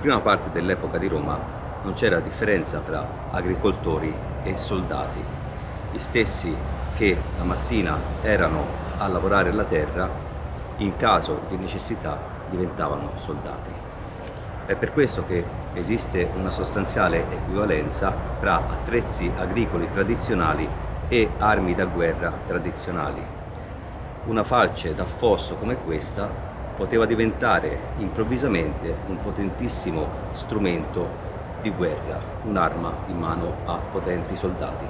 prima parte dell'epoca di Roma non c'era differenza fra agricoltori e soldati. Gli stessi che la mattina erano a lavorare la terra, in caso di necessità diventavano soldati. È per questo che esiste una sostanziale equivalenza fra attrezzi agricoli tradizionali e armi da guerra tradizionali. Una falce d'affosso come questa poteva diventare improvvisamente un potentissimo strumento di guerra, un'arma in mano a potenti soldati.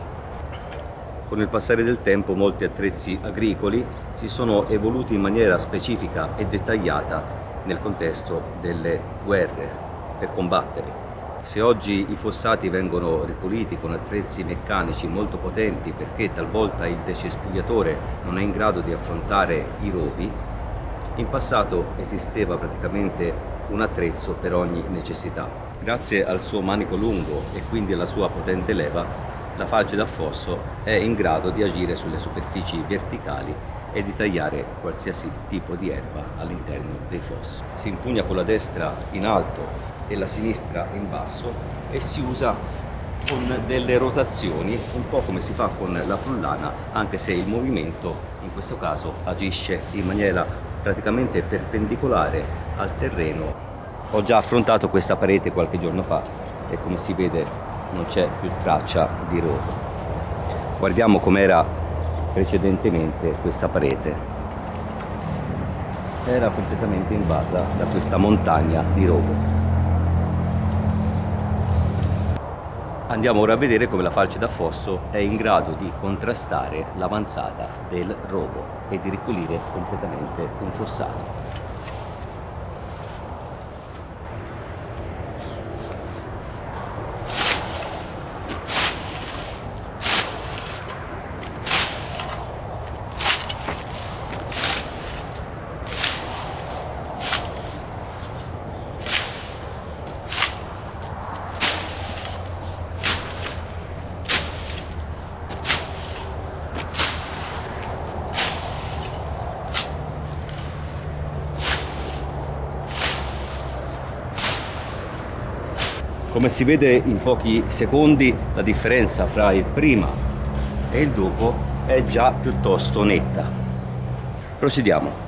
Con il passare del tempo molti attrezzi agricoli si sono evoluti in maniera specifica e dettagliata nel contesto delle guerre per combattere. Se oggi i fossati vengono ripuliti con attrezzi meccanici molto potenti perché talvolta il decespugliatore non è in grado di affrontare i rovi, in passato esisteva praticamente un attrezzo per ogni necessità. Grazie al suo manico lungo e quindi alla sua potente leva, la falce d'affosso è in grado di agire sulle superfici verticali e di tagliare qualsiasi tipo di erba all'interno dei fossi. Si impugna con la destra in alto e la sinistra in basso e si usa con delle rotazioni, un po' come si fa con la frullana, anche se il movimento in questo caso agisce in maniera praticamente perpendicolare al terreno. Ho già affrontato questa parete qualche giorno fa e come si vede non c'è più traccia di rovo. Guardiamo com'era precedentemente questa parete. Era completamente invasa da questa montagna di rovo. Andiamo ora a vedere come la falce d'affosso è in grado di contrastare l'avanzata del rovo e di ripulire completamente un fossato. Come si vede in pochi secondi, la differenza fra il prima e il dopo è già piuttosto netta. Procediamo.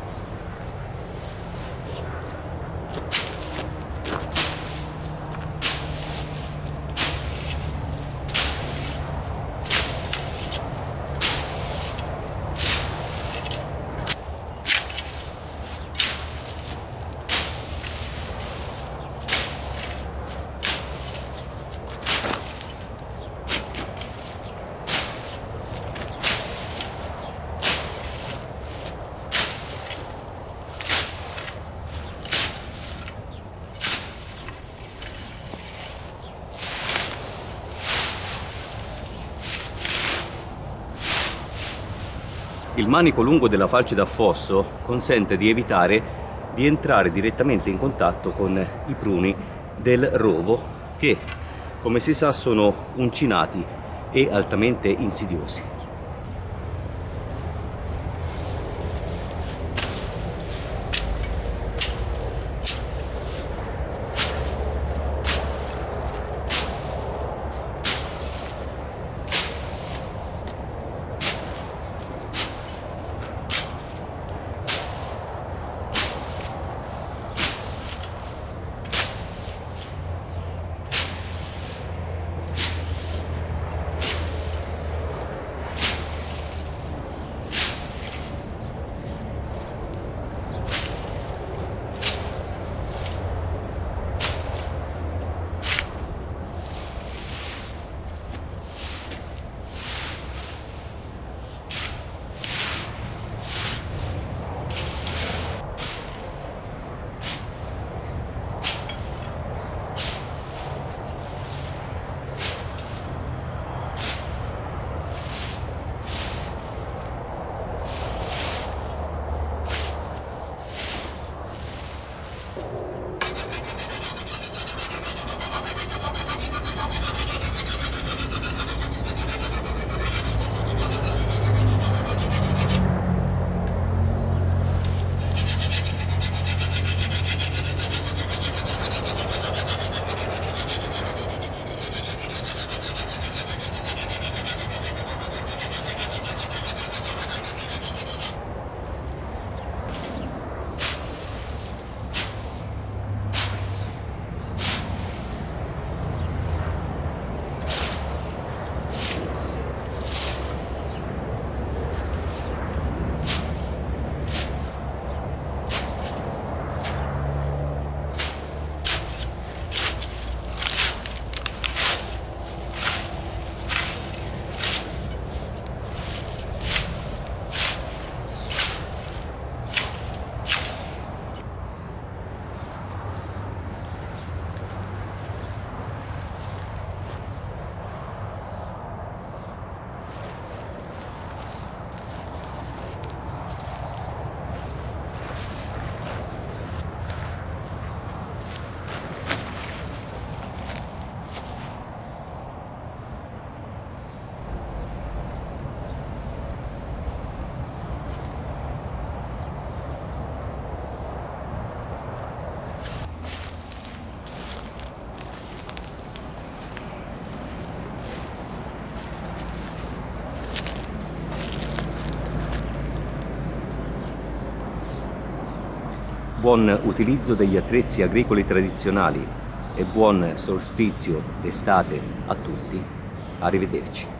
Il manico lungo della falce d'affosso consente di evitare di entrare direttamente in contatto con i pruni del rovo che, come si sa, sono uncinati e altamente insidiosi. buon utilizzo degli attrezzi agricoli tradizionali e buon solstizio d'estate a tutti. Arrivederci.